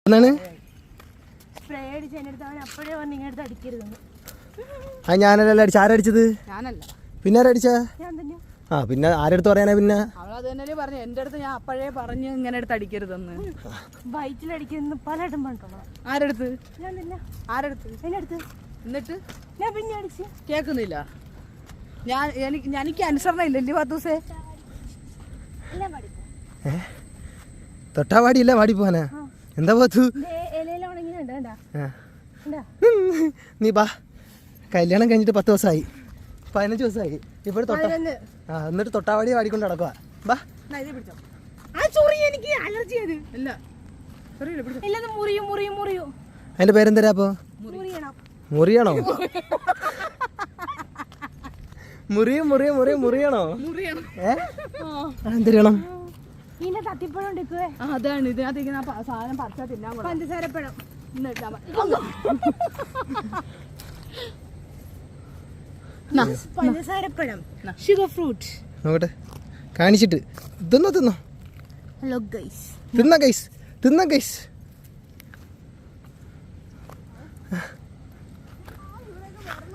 എന്താണ് ആ ഞാനല്ല അടിച്ച ആരടിച്ചത് പിന്നെ ആരടിച്ചാ ആ പിന്നെ ആരെടുത്ത് പറയാനാ പിന്നെ അവളത് പറഞ്ഞു എന്റെ അടുത്ത് ഞാൻ അപ്പോഴേ പറഞ്ഞു ഇങ്ങനെ എടുത്ത് അടിക്കരുതെന്ന് വയറ്റിലടിക്കുന്ന പലയിടം പറഞ്ഞോളാം ആരെടുത്ത് എന്നിട്ട് ഞാൻ പിന്നെ അടിച്ച് കേൾക്കുന്നില്ല എനിക്ക് അനുസരണ ഇല്ലല്ലേ പാത്തൂസേ തൊട്ടാ പാടിയില്ല പാടി പോവാനാ എന്താ പാത്തു നീ ബാ കല്യാണം കഴിഞ്ഞിട്ട് 10 ദിവസമായി 15 ദിവസമായി ഇപ്പോൾ എന്നിട്ട് തൊട്ടാവാടി പാടിക്കൊണ്ട് നടക്കുക ബാ എനിക്ക് അലർജി അതിന്റെ പേരെന്തരാ അപ്പൊ മുറിയണോ മുറിയണോ എന്തിരണം അതാണ് ഇതിനകത്ത് സാധനം പറിച്ചാ തിന്നാൻ പഞ്ചസാരപ്പഴം പഞ്ചസാരപ്പഴം ഷുഗർ ഫ്രൂട്ട് നോക്കട്ടെ കാണിച്ചിട്ട് തിന്നോ ഹലോ ഗൈസ് തിന്ന ഗൈസ്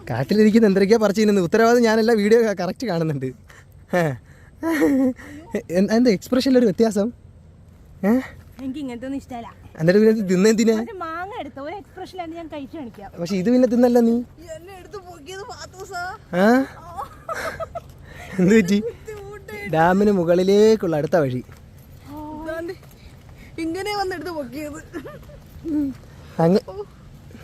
കാട്ടിലിരിക്കുന്ന എന്തൊക്കെയാ പറിച്ചിരുന്നത് ഉത്തരവാദിത്തം ഞാനല്ല വീഡിയോ കറക്റ്റ് കാണുന്നുണ്ട് എന്താ എക്സ്പ്രഷനിലൊരു വ്യത്യാസം എനിക്ക് ഇങ്ങനത്തെ ഒന്നും ഇഷ്ടമല്ല എന്നിട്ട് പിന്നെ തിന്നെന്തിനാ മാങ്ങ എടുത്ത ഒരു എക്സ്പ്രഷനിലാണ് ഞാൻ കഴിച്ചു കാണിക്കാം പക്ഷെ ഇത് പിന്നെ തിന്നല്ല നീ എന്ത് പറ്റി ഡാമിന് മുകളിലേക്കുള്ള അടുത്ത വഴി ഇങ്ങനെ വന്നെടുത്ത് പൊക്കിയത് അങ്ങ്